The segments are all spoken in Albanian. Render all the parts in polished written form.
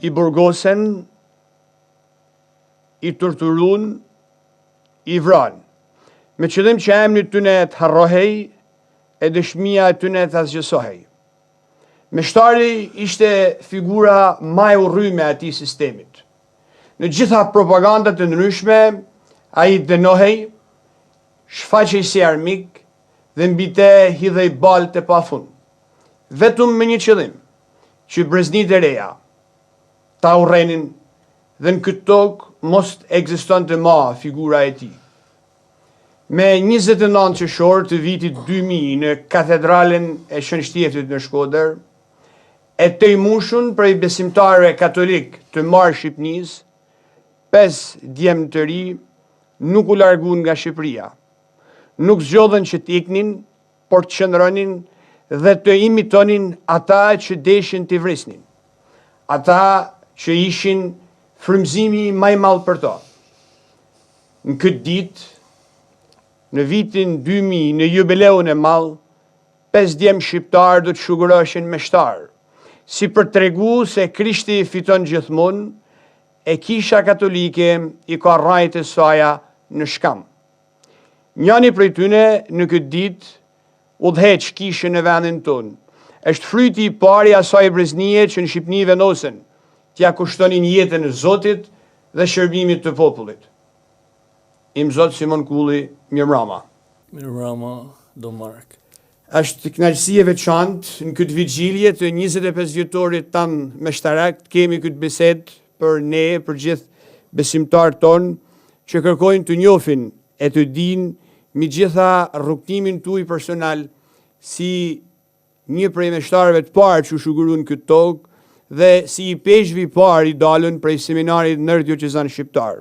i burgosen, i torturun, i vran, me qëllim që emri tyne të harrohej e dëshmia e tyne të asgjësohej. Meshtari ishte figura ma e urryme e atij sistemit. Në gjitha propagandat e ndryshme, ai dënohej, shfaqej si armik dhe mbite hidhej balë të pafund. Vetëm me një qëllim, që breznitë e reja ta urrenin dhe në këtë tokë mos ekzistonte më figura e tij. Me 29 qershor të vitit 2000 në katedralen e Shënështjeftit në Shkodër, e tejmushun prej besimtarëve katolik të marrë Shqipënisë, 5 djemë të ri nuk u largun nga Shqipëria. Nuk zgjodhen që t'iknin, por të qëndronin dhe të imitonin ata që deshin t'i vrisnin. Ata që ishin frymëzimi më i madh për to. Në këtë ditë, në vitin 2000, në jubileun e madh, 5 djemë shqiptar do të shuguroheshin meshtar, si për tregu se Krishti fiton gjithmonë, e Kisha Katolike i ka rrajt e saja në shkam. Njani prej tyne në këtë ditë udhëheq kishën në vendin tonë. Është fryti i parë i asaj breznie që në Shqipëni vendosen t'ia kushtonin jetën e Zotit dhe shërbimit të popullit. Im Zot Simon Kulli, mirëmbrëma. Mirëmbrëma, do Mark. Është kënaqësi e veçantë në këtë vigjilje të 25 vjetorit tanë meshtarak, kemi këtë bisedë për ne, për gjithë besimtarët tonë që kërkojnë të njohin e të dinë mi gjitha rrugtimin tuaj personal si një prej meshtarëve të parë që u shuguruan këtë tokë dhe si i peshqvi parë i dalën prej seminarit nërdiocezan shqiptar.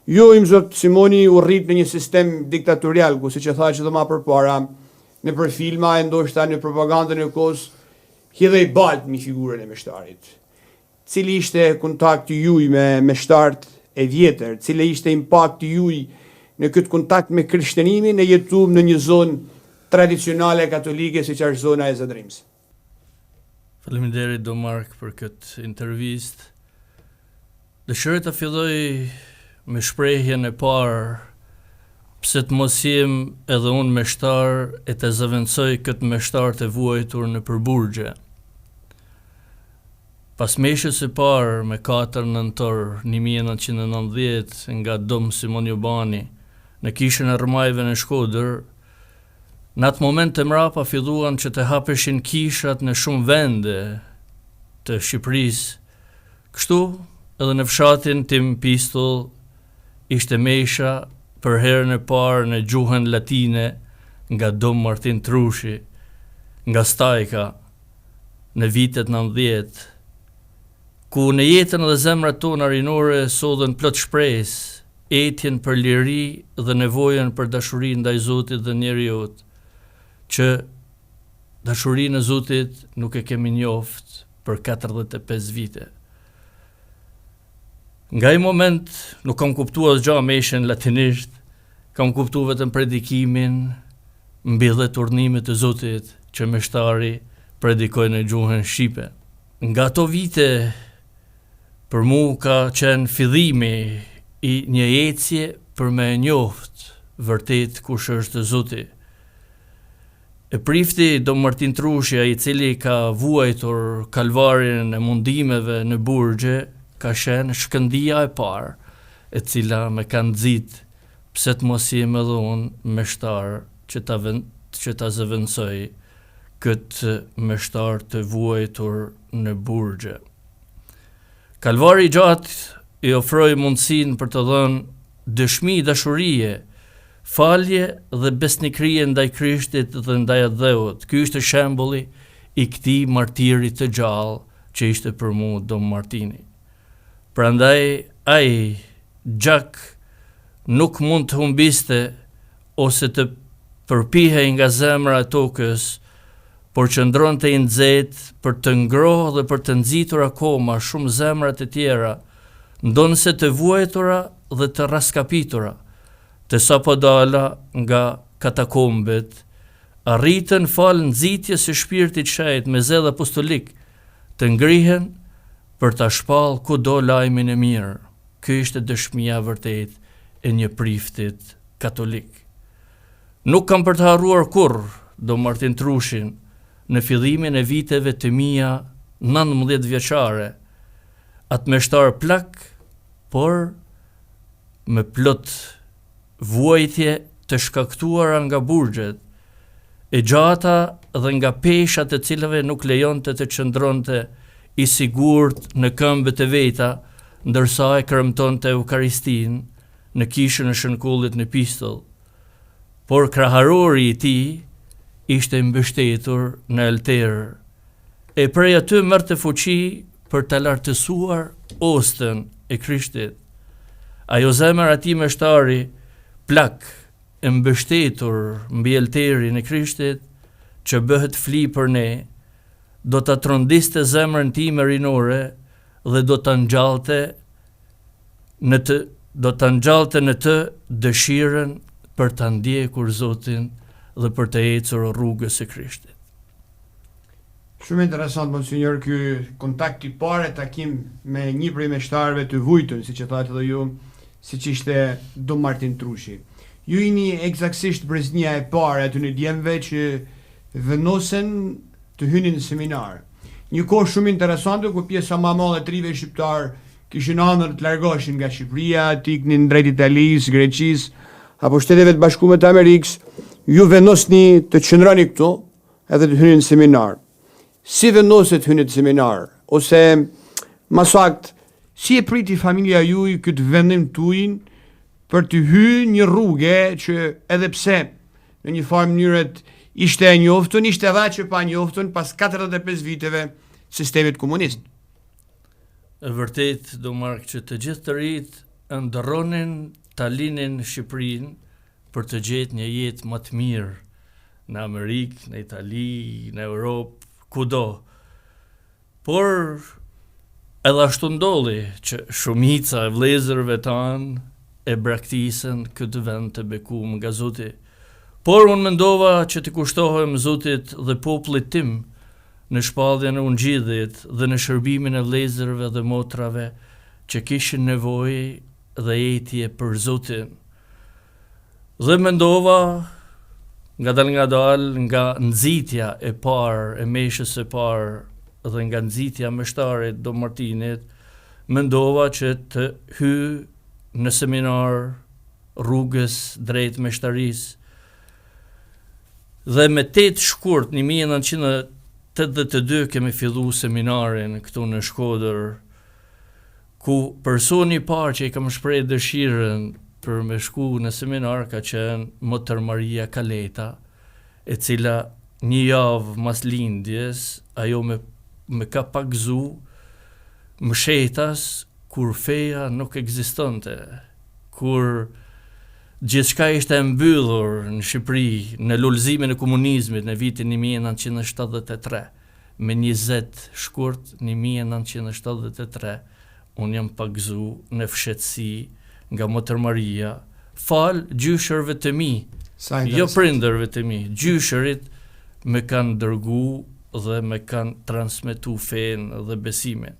Ju, im Zot Simoni, u rrit në një sistem diktatorial, ku siç e thash edhe më përpara, në për filma e ndoshta në propagandën e kohës, hidhej balt me figurën e meshtarit. Cili ishte kontakti juaj me meshtarët e vjetër, cili ishte impakti juaj në këtë kontakt me krishterimin e jetuar në një zonë tradicionale katolike siç është zona e Zadrimës. Faleminderit do Mark për këtë intervistë. Dëshiroj të filloj me shprehjen e parë, pse të mos jem edhe unë meshtar e të zëvendësoj këtë meshtar të vuajtur në përburgje. Pas meshës e parë me 4 nëntor 1990 nga Dom Simon Jobani në kishën e Rrmajve në Shkodër, në atë moment të mrapa filluan që të hapeshin kishat në shumë vende të Shqipërisë. Kështu edhe në fshatin tim Pistull ishte mesha për herën e parë në gjuhën latine nga Dom Martin Trushi, nga Stajka, në vitet 90, ku në jetën dhe zemrat tona rinore sodhen plot shpresë, etjen për liri dhe nevojën për dashuri ndaj Zotit dhe njeriut, që dashurinë e Zotit nuk e kemi njoft për 45 vite. Nga i moment nuk kam kuptuar gjë meshën latinisht, kam kuptuar vetëm predikimin mbi 10 urdhnimet e Zotit që meshtari predikoi në gjuhën shqipe. Nga ato vite për mu ka qenë fillimi i një ecje për me njoft vërtet kush është Zoti. E prifti Dom Martin Trushja, i cili ka vuajtur kalvarin e mundimeve në burgje, ka qenë shkëndia e parë, e cila me ka nxit pse të mos jem edhe unë meshtar që ta zëvendësoj këtë meshtar të vuajtur në burgje. Kalvari i gjatë i ofroi mundësinë për të dhënë dëshmi dashurie, falje dhe besnikërie ndaj Krishtit dhe ndaj dheut. Ky ishte shembulli i këtij martiri të gjallë që ishte për mua Dom Martini. Prandaj ai gjak nuk mund të humbiste ose të përpihej nga zemra e tokës, por qëndronte i nxehtë për të ngrohë dhe për të nxitur akoma shumë zemra të tjera, ndonse të vuajtura dhe të raskapitura, të sapo dala nga katakombet, arritën fal nxitjes së shpirtit shenjtë me zell apostolik, të ngrihen për ta shpall kudo lajmin e mirë. Ky ishte dëshmia vërtet e një priftit katolik. Nuk kam për të harruar kurrë do Martin Trushin në fillimin e viteve të mia 19 vjeçare, atë meshtar plak, por me plot vuajtje të shkaktuara nga burgjet, e gjata dhe nga peshat e cilave nuk lejonte të qëndronte i sigurt në këmbët e veta, ndërsa e kremtonte Eukaristin në kishën e Shënkullit në Pistoll. Por kraharori i tij ishte mbështetur në alter, e prej aty merrte fuqi për të lartësuar ostën e Krishtit. Ajo zemër ati meshtari, plak, e mbështetur mbi alterin e Krishtit, që bëhet fli për ne, do ta trondiste zemrën time rinore dhe do ta ngjallte në të dëshirën për ta ndjekur Zotin dhe për të ecur rrugës së Krishtit. Shumë interesant, monsinjor, ky kontakt i parë, takim me një prej meshtarëve të vujtën, siç e thatë edhe ju, siç ishte Dom Martin Trushi. Ju jeni eksaktësisht breznia e parë aty në djemve që vendosen të hynin në seminar. Një kohë shumë interesante ku pjesa më e madhe e trive shqiptar kishin ëndër të largoheshin nga Shqipëria, të iknin drejt Italisë, Greqisë apo Shteteve të Bashkuara të Amerikës. Ju vendosni të qëndroni këtu edhe të hyni në seminar. Si vendoset hyni në seminar? Ose, më saktë, si e priti familja juaj këtë vendim tuaj për të hyrë një rrugë që edhe pse në një farë mënyrë ishte e njoftun, ishte edhe që pa njoftun pas 45 viteve sistemit komunist. E vërtet, do mark që të gjithë të rit ndërronin ta linin Shqipërinë për të gjetë një jetë më të mirë në Amerikë, në Itali, në Europë, kudo. Por edhe ashtu ndolli që shumica e vëllezërve tanë e braktisën këtë vend të bekuar nga Zoti. Por unë mendova që të kushtohem Zotit dhe popullit tim në shpalljen e ungjillit dhe në shërbimin e vëllezërve dhe motrave që kishin nevojë dhe etje për Zotin. Dhe mendova nga nxitja e parë, e meshës së parë dhe nga nxitja meshtarit Dom Martinit, mendova që të hyj në seminar rrugës drejt meshtarisë. Dhe me 8 shkurt 1982 kemi fillu seminarin këtu në Shkodër, ku personi i parë që i kam shpreh dëshirën për me shku në seminar ka qenë Motër Maria Kaleta, e cila një javë mas lindjes ajo me ka pagzu mshetas kur feja nuk ekzistonte, kur gjithçka ishte mbyllur në Shqipëri në lullëzimin e komunizmit në vitin 1973. Me 20 shkurt 1973 unë jam pagzu në fshetësi nga Motër Maria, fal gjyshërve të mi, jo prindërve të mi, gjyshërit me kanë dërgu dhe me kanë transmetu fenë dhe besimin.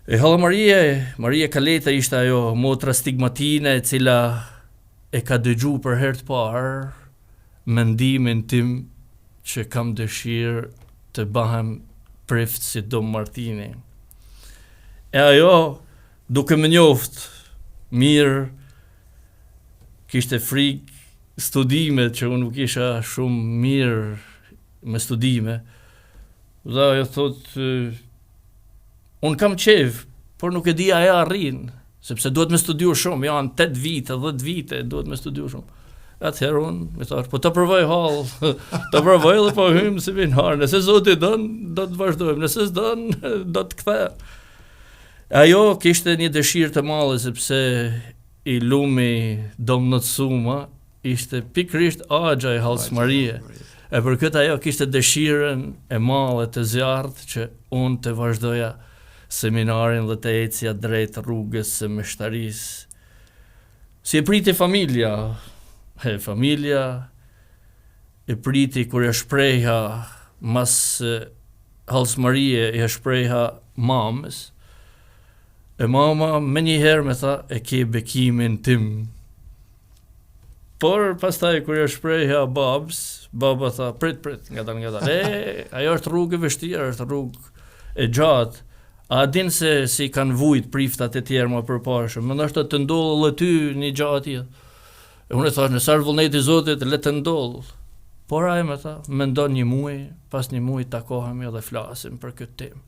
E Halla Maria Kaleta ishte ajo motra stigmatine e cila e ka dëgju për herë të parë mendimin tim që kam dëshirë të bahem prift si Dom Martini. E ajo, duke më njoft mirë, kishte frikë studimet që unë nuk isha shumë mirë me studime, dhe ajo thotë, unë kam qef, por nuk e di aja arrin, sepse duhet me studiu shumë, janë 8 vite, 10 vite, duhet me studiu shumë. Atëherë unë, me thash, po të provoj hall, të provoj dhe po hymë seminar, nëse Zoti don, do të vazhdojmë, nëse s'don, do të kthehem. Ajo kishte një dëshirë të madhe sepse i lumi Domnocuma ishte pikrisht agja e Hallës Marie. E për këtë ajo kishte dëshirën e madhe të zjarrt që unë të vazhdoja seminarin dhe të ecja drejt rrugës së meshtarisë. Si e priti familja? Familja e priti kur e shprejha mas Hallës Marie, e shprejha mamës, e mama me njëherë me tha, e ke bekimin tim. Por pastaj kur ja shprehja babës, baba tha, prit, nga ta. Ajo është rrugë e vështirë, është rrugë e gjatë. A din se si kanë vujt priftat e tjerë më përpashëm, më ndoshta të ndollë dhe ty një gjatë. Unë e thash, në sarë vullneti Zotit, le të ndollë. Por ai më tha, mendon një muaj, pas një muaj takohemi dhe flasim për këtë temë.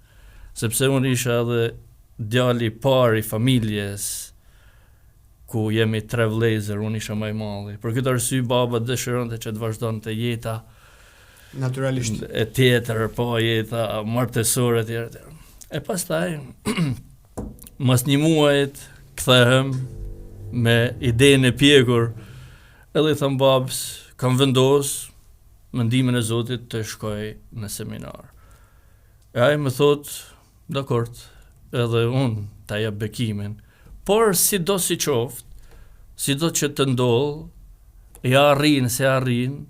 Sepse unë isha edhe djali parë i familjes, ku jemi 3 vëllezër, unë isha më i madhi. Për këtë arsye baba dëshironte që të vazhdonte jeta naturalisht e tjetër, po jeta martësore e tjetër. E pastaj mas një muajit kthehem me idenë e pjekur, edhe i tham babës, kam vendos mendimin e Zotit të shkoj në seminar. E ai më thot, dakord, edhe unë ta jap bekimin. Por si do si qoftë, si do që të ndodhë, ja arrin se arrin,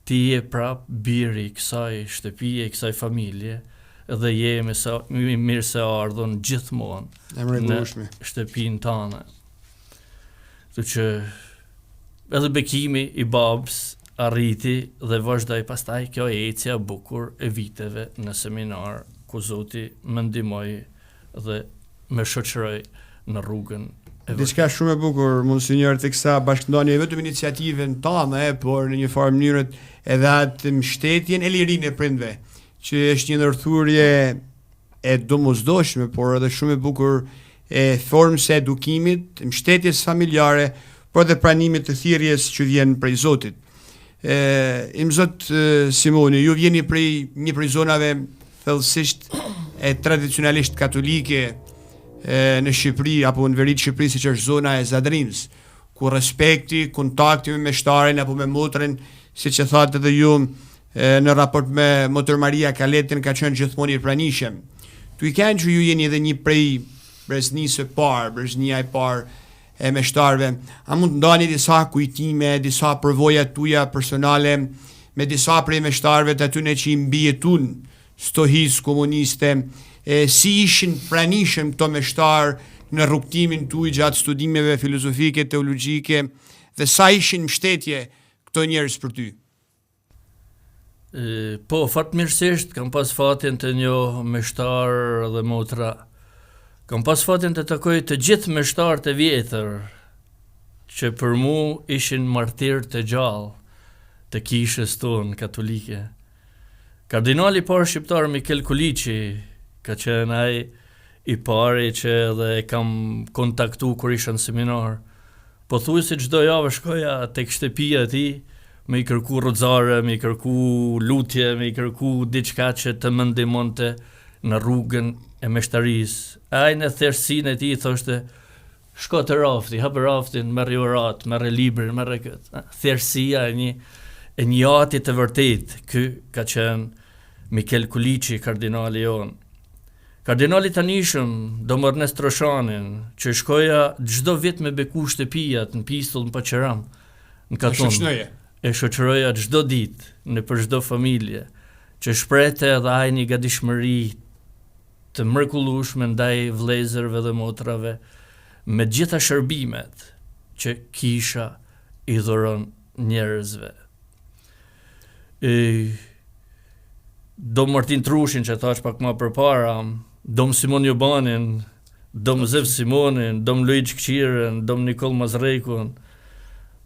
ti je prap biri i kësaj shtëpie, i kësaj familje, dhe je mirë se ardhën gjithmonë në shtëpinë tane. Kështu që edhe bekimi i babës arriti dhe vazhdoi pastaj kjo ecja bukur e viteve në seminar, ku Zoti më ndihmoi dhe më shoqëroi në rrugën e diçka shumë e bukur, monsinjor, teksa bashkëndonja e vetëm iniciativën tane, por në një farë mënyrë edhe atë mbështetjen e lirinë e prindve, që është një ndërthurje e domosdoshme, por edhe shumë e bukur e formës së edukimit, mbështetjes familjare, por edhe pranimit të thirrjes që vjen prej Zotit. Im Zot Simoni, ju vjeni prej një prej zonave thellësisht e tradicionalisht katolike në Shqipëri, apo në veri të Shqipërisë, siç është zona e Zadrinës, ku respekti, kontakti me meshtarin apo me motrën, siç e thatë edhe ju në raport me Motër Maria Kaletin, ka qenë gjithmonë i pranishëm. Tu i kanë që ju jeni edhe një prej breznisë së parë, breznia e parë e meshtarëve. A mund të ndani disa kujtime, disa përvoja tuaja personale me disa prej meshtarëve të atyre që i mbijetun stohisë komuniste, si ishin pranishëm këto meshtarë në rrugtimin tuaj gjatë studimeve filozofike, teologjike, dhe sa ishin mbështetje këto njerëz për ty? Po, fatmirësisht kam pas fatin të njoh meshtar dhe motra. Kam pas fatin të takoj të gjithë meshtarët e vjetër, që për mu ishin martirë të gjallë të kishës tonë katolike. Kardinali parë shqiptar Mikel Kuliçi ka qenë ai i pari që edhe e kam kontaktu kur isha në seminar. Po thuaj se çdo javë shkoja tek shtëpia e tij, me i kërku rozare, me i kërku lutje, me i kërku diçka që të më ndihmonte në rrugën e meshtarisë. Ai në thjeshtësinë e tij thoshte, shko te rafti, hap raftin, merr orat, merr librin, merr këtë. Thjeshtësia e një ati të vërtet, ky ka qenë Mikel Kuliçi, kardinali jon. Kardinali tanishëm, Dom Ernest Roshanin, që shkoja çdo vit me beku shtëpijat në Pistull, në Paçeram, në Katon. E shoqëroja çdo ditë në për çdo familje, që shprehte edhe ai një gatishmëri të mrekullueshme ndaj vëllezërve dhe motrave, me gjitha shërbimet që kisha i dhuron njerëzve. Dom Martin Trushin, që thash pak më përpara, Dom Simon Jobanin, Dom Zev Simonin, Dom Luigi Kqiren, Dom Nikol Mazrekun,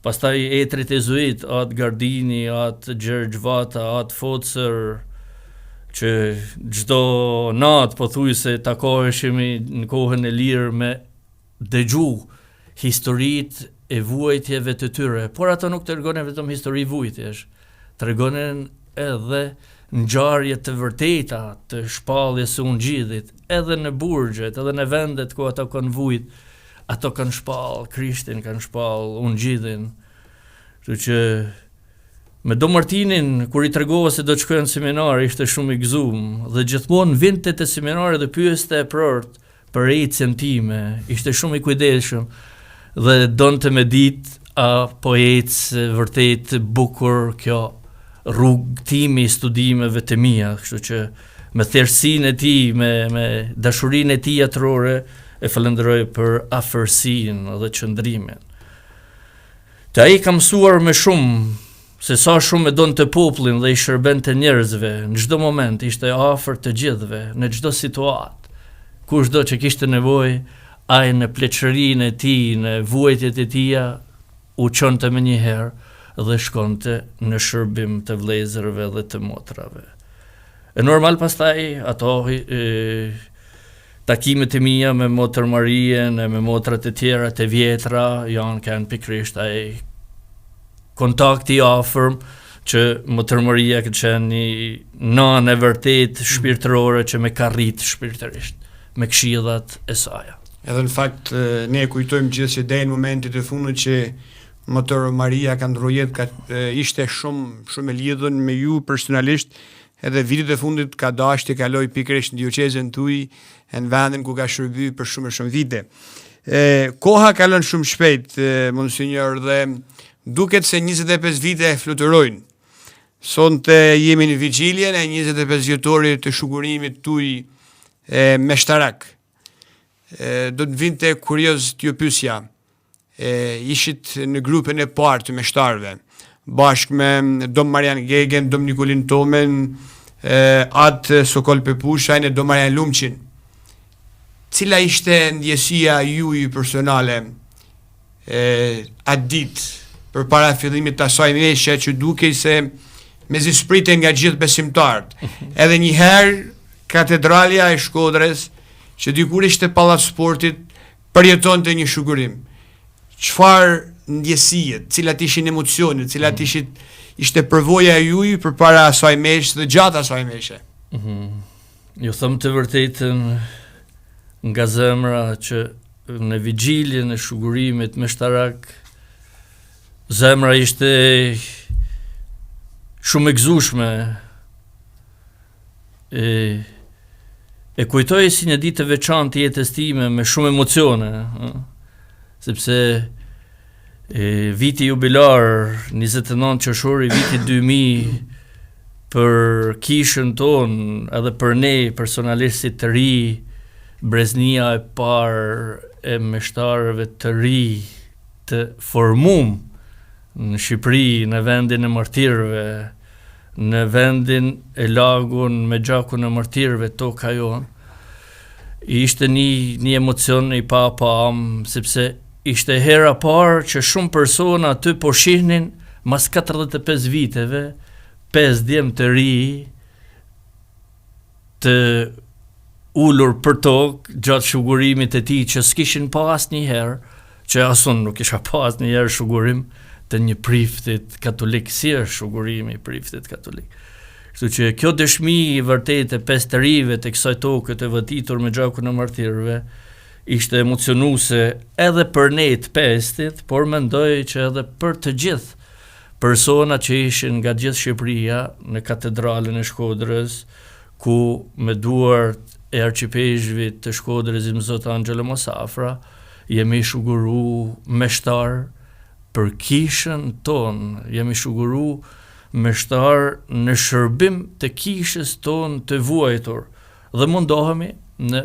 pastaj etrit jezuit, atë Gardini, atë Gjergj Vata, atë Focer, që çdo natë pothuajse takoheshimi në kohën e lirë me dëgju historitë e vuajtjeve të tyre, por ato nuk tregonin vetëm histori vujtjesh, tregonin edhe ngjarje të vërteta të shpalljes së ungjillit, edhe në burgjet, edhe në vendet ku ato kanë vujt, ato kanë shpall Krishtin, kanë shpall ungjillin. Kështu që me Dom Martinin, kur i tregova se do të shkojë në seminar, ishte shumë i gëzuar dhe gjithmonë vinte te seminari dhe pyeste e prort për ecjen time, ishte shumë i kujdesshëm dhe donte me ditë apo ecë vërtet bukur kjo rrugtimi i studimeve të mia, kështu që me thjeshtësinë e tij, me dashurinë e tij atrore, e falenderoj për afërsinë dhe qëndrimin. Të ai ka mësuar me shumë, se sa shumë e donte popullin dhe i shërbente njerëzve, në çdo moment ishte afër të gjithëve, në çdo situatë. Kushdo që kishte nevojë, ai në pleqërinë e tij, në vuajtjet e tija, u çonte më njëherë dhe shkonte në shërbim të vëllezërve dhe të motrave. E normal pastaj ato takimet e mia me motër Marien e me motrat e tjera të vjetra janë kanë pikërisht ai kontakti i afërm që motër Maria ka qenë një nanë e vërtet shpirtërore që më ka rrit shpirtërisht me këshillat e saj. Edhe në fakt ne kujtojmë gjithë që deri në momentit e fundit që motër Maria ka ndruar jetë, ishte shumë e lidhur me ju personalisht, edhe vitet e fundit ka dashur të kaloj pikërisht në diocezën tuaj, në vendin ku ka shërbyer për shumë vite. Koha kalon shumë shpejt, monsinjor, dhe duket se 25 vite fluturojnë. Sonte jemi në vigjiljen e 25 vjetorit të shugurimit tuaj meshtarak. Do të vinte kurioz t'ju pyesja. Ishit në grupin e parë të meshtarëve, bashkë me Dom Marian Gegen, Dom Nikolin Tomen, atë Sokol Pepushajn e Dom Marian Lumqin. Cila ishte ndjesia juaj personale atë ditë përpara fillimit të asaj meshe që dukej se mezi sprite nga gjithë besimtarët. Edhe një herë katedralja e Shkodrës, që dikur ishte pallat sportit, përjetonte një shugurim. Çfarë ndjesie, cilat ishin emocionet, cilat ishte përvoja e juaj përpara asaj meshe dhe gjatë asaj meshe? Ju them të vërtetën nga zemra që në vigjiljen e shugurimit meshtarak, zemra ishte shumë e gëzueshme. E kujtoj si një ditë të veçantë të jetës time me shumë emocione, sepse viti jubilar 29 qershori viti 2000 për kishën tonë edhe për ne personalisht si të ri, breznia e parë e meshtarëve të ri të formum në Shqipëri, në vendin e martirëve, në vendin e lagun me gjakun e martirëve, toka jonë. Ishte një emocion i pam, sepse ishte hera parë që shumë persona aty po shihnin mas 45 viteve, 5 djemë të ri, të ullur për tokë gjatë shugurimit e tij që s'kishin pas një herë, që asun nuk isha pas një herë shugurim të një priftit katolik, si është shugurimi i priftit katolik. Kështu që kjo dëshmi i vërtet e 5 të rive të kësaj toke të vëtitur me gjakun e martirëve ishte emocionuese edhe për ne të 5-tit, por mendoj që edhe për të gjithë persona që ishin nga gjithë Shqipëria në katedralën e Shkodrës, ku me duart e arqipezhvit të Shkodrës i Zot Angelo Mosafra jemi shuguru meshtar për kishën tonë, jemi shuguru meshtar në shërbim të kishës tonë të vuajtur dhe mundohemi në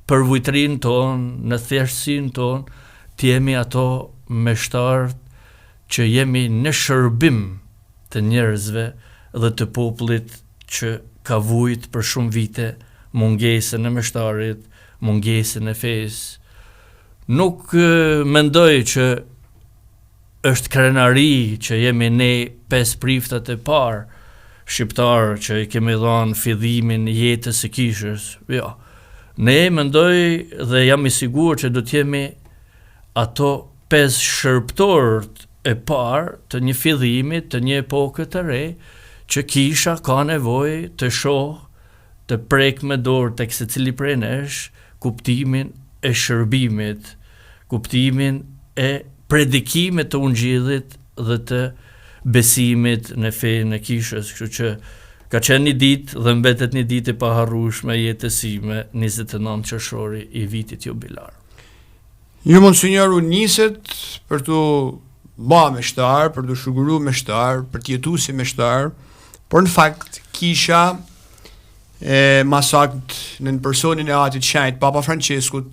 përvujtrin tonë, në thjeshtësinë tonë, të jemi ato meshtar që jemi në shërbim të njerëzve dhe të popullit që ka vujt për shumë vite mungesën e meshtarit, mungesën e fesë. Nuk mendoj që është krenari që jemi ne 5 priftat e parë shqiptarë që i kemi dhënë fillimin jetës së kishës. Jo. Ne mendoj dhe jam i sigurt që do të jemi ato 5 shërbëtorët e parë të një fillimi të një epoke të re që kisha ka nevojë të shohë, të prek me dorë tek secili prej nesh kuptimin e shërbimit, kuptimin e predikimit të ungjillit dhe të besimit në fenë e kishës. Kështu që ka qenë një ditë dhe mbetet një ditë e paharrueshme jetës sime 29 qershori i vitit jubilar. Ju monsinjor u niset për të ba meshtar, për të shuguru meshtar, për të jetuar si meshtar, por në fakt kisha ma sakt në personin e Atit Shenjt, Papa Franceskut,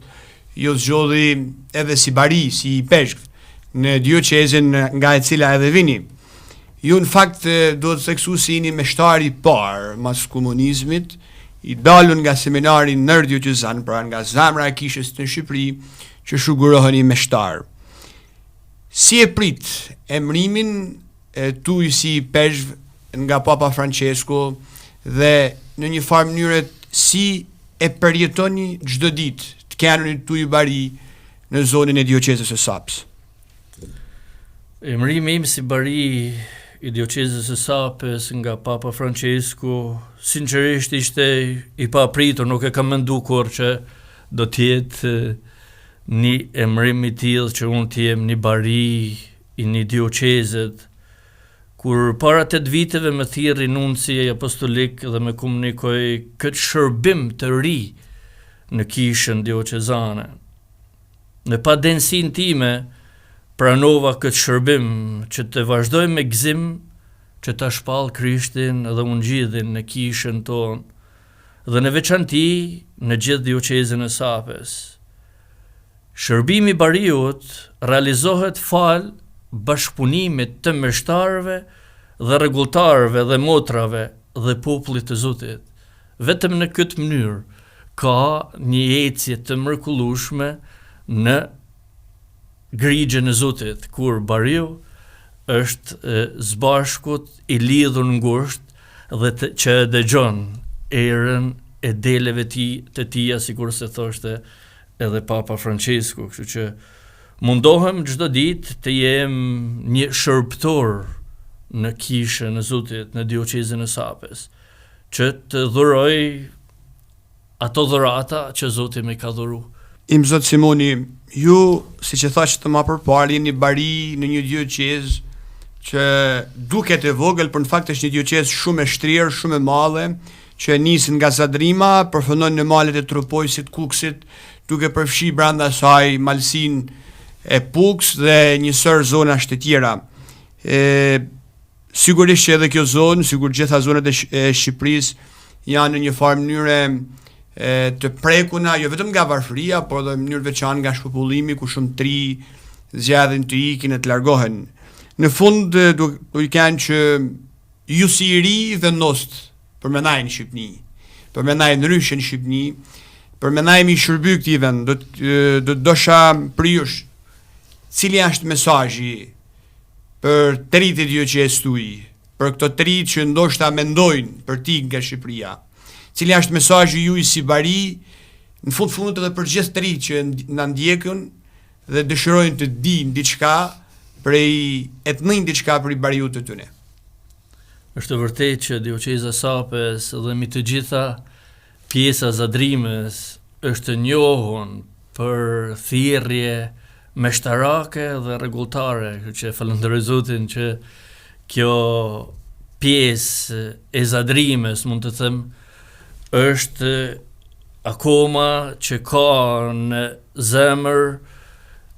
ju zgjodhi edhe si bari, si i peshk, në dioqezën nga e cila edhe vini. Ju në fakt do të theksu si jeni meshtari parë mas komunizmit, i dalun nga seminari nër dioqezan, pra nga zemra e kishës në Shqipëri, që shuguroheni meshtar. Si e prit emrimin tuaj si peshk nga Papa Francesco dhe në një farë mënyrë si e përjetoni çdo ditë të kanonit tuaj bari në zonën e dioqezës së Saps? Emrimi im si bari i dioqezës së Sapës nga Papa Francesco sinqerisht ishte i papritur, nuk e kam menduar kur që do të jetë një emrim i tillë që unë të jem një bari i një dioqezet. Kur para 8 viteve më thirri nunci apostolik dhe më komunikoi këtë shërbim të ri në kishën dioqezane. Në padensin time pranova këtë shërbim që të vazhdoj me gzim që ta shpall Krishtin dhe ungjillin në kishën tonë dhe në veçanti në gjithë dioqezën e Sapës. Shërbimi bariut realizohet fal bashkëpunimit të meshtarëve dhe rregulltarëve dhe motrave dhe popullit të Zotit. Vetëm në këtë mënyrë ka një ecje të mrekullueshme në grigjën e Zotit, kur bariu është zbashkut i lidhur ngushtë dhe që dëgjon erën e deleve të tia, sikur se thoshte edhe Papa Francesco, kështu që mundohem çdo ditë të jem një shërbëtor në kishën e Zotit, në dioqezën e Sapës, që të dhuroj ato dhurata që Zoti më ka dhuru. Im Zot Simoni, ju, si që thashtë të ma përpari, një bari në një dioqezë që duket e vogël, për në fakt është një dioqezë shumë e shtrirë, shumë e madhe, që nisin nga Zadrima, përfundon në malet e Tropojësit, Kukësit, duke përfshi brenda saj malsin e Puks dhe njësër zona shtetjera. Sigurisht që edhe kjo zonë, sigur gjitha zonat e Shqipërisë janë në një farë mënyre të prekuna, jo vetëm nga varfëria, por edhe në mënyrë veçantë nga shpopullimi, ku shumë tri zgjedhin të ikin e të largohen. Në fund do i kanë që ju si i ri vendost për menaj në Shqipni, për menaj në ryshe në Shqipni, për menaj mi shërby këti vend, do dosha për jush, cili është mesazhi për të rritë e dioqezës tuaj, për këto të rritë që ndoshta mendojnë për ti nga Shqipëria, cili është mesazhi juaj si bari, në fund edhe për gjithë të rritë që na ndjekën dhe dëshirojnë të dinë diçka e të njëjtin diçka për i bariut të tyre. Është vërtet që dioqeza Sapës dhe mi të gjitha pjesa Zadrimës është njohur për thirrje meshtarake dhe rregulltare, që falenderoj Zotin që kjo pjesë e Zadrimës, mund të them, është akoma që ka në zemër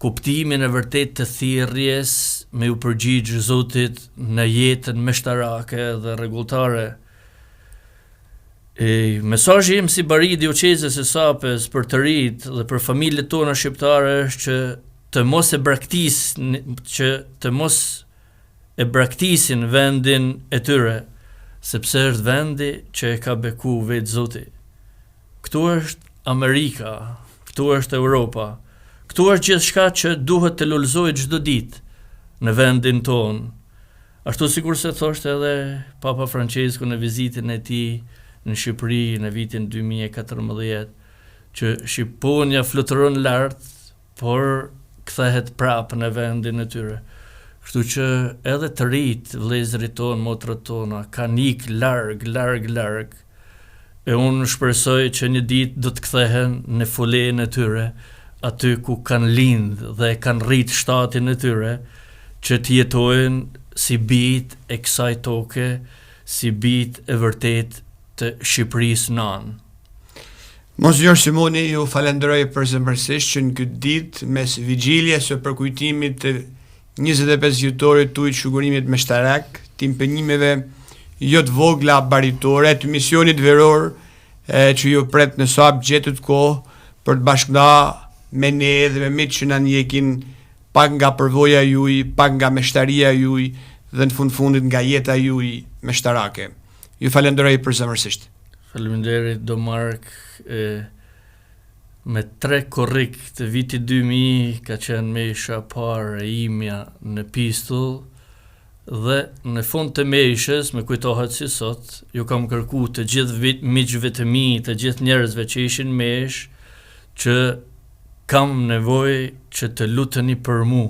kuptimin e vërtet të thirrjes me u përgjigj Zotit në jetën meshtarake dhe rregulltare. Mesazhi im si bari i dioqezës së Sapës për të rinjt dhe për familjet tona shqiptare është që të mos e braktisin vendin e tyre, sepse është vendi që e ka beku vetë Zoti. Këtu është Amerika, këtu është Europa, këtu është gjithçka që duhet të lullëzohet çdo ditë në vendin tonë. Ashtu sikur se thoshte edhe Papa Francesco në vizitën e tij në Shqipëri në vitin 2014, që Shqiponia fluturon lart, por kthehet prapë në vendin e tyre. Kështu që edhe të rinjt, vëllezërit tonë, motrat tona, kanë ik larg, e unë shpresoj që një ditë do të kthehen në folen e tyre, aty ku kanë lind dhe kanë rrit shtatin e tyre, që të jetojnë si bijt e kësaj toke, si bijt e vërtet të Shqipërisë nanë. Monsinjor Simoni, ju falenderoj përzemërsisht që në këtë ditë, mes vigjiljes së përkujtimit të 25 vjetorit të shugurimit meshtarak, të impenjimeve jo të vogla baritore, të misionit veror që ju pret në sa gjetët kohë për të bashkëna me ne dhe me mitë që në njekin pak nga përvoja juj, pak nga meshtaria juj dhe në fundit nga jeta juj meshtarake. Ju falenderoj përzemërsisht. Faleminderit do Mark, me 3 korrik të vitit 2000 ka qenë mesha parë e imja në pistull dhe në fund të meshës, me kujtohet si sot, ju kam kërku të gjithë miqve të mi, të gjithë njerëzve që ishin mesh, që kam nevoj që të luteni për mu.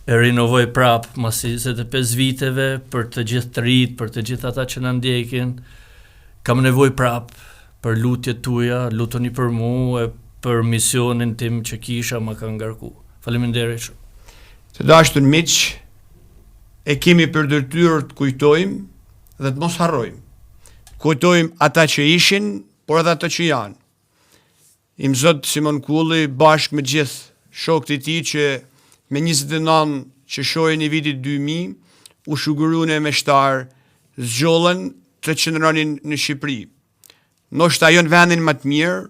E rinovoj prap masi 25 viteve për të gjithë të rritë, për të gjithë ata që në ndjekin. Kam nevoj prap për lutjet tuja, luteni për mu e për misionin tim që kisha ma ka ngarku. Faleminderit shumë. Të dashur miq, e kemi për detyrë të kujtojmë dhe të mos harrojmë. Kujtojmë ata që ishin, por edhe ata që janë. Im zot Simon Kulli bashkë me gjithë shokët e tij që me 29 që shohin i vitit 2000 u shugurune me shtar zgjollën të qëndronin në Shqipëri. Ndoshta jo në vendin më të mirë,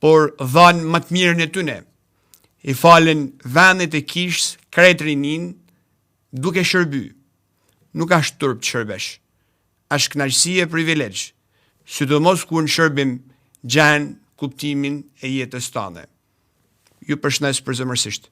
por dhanë më të mirën e tyne. I falen vendit e kishës krejt rinin duke shërby. Nuk ashtë turp të shërbesh. Ashtë kënaqësi e privilegj, sidomos kur në shërbim gjanë kuptimin e jetës tane. Ju përshëndes përzemërsisht.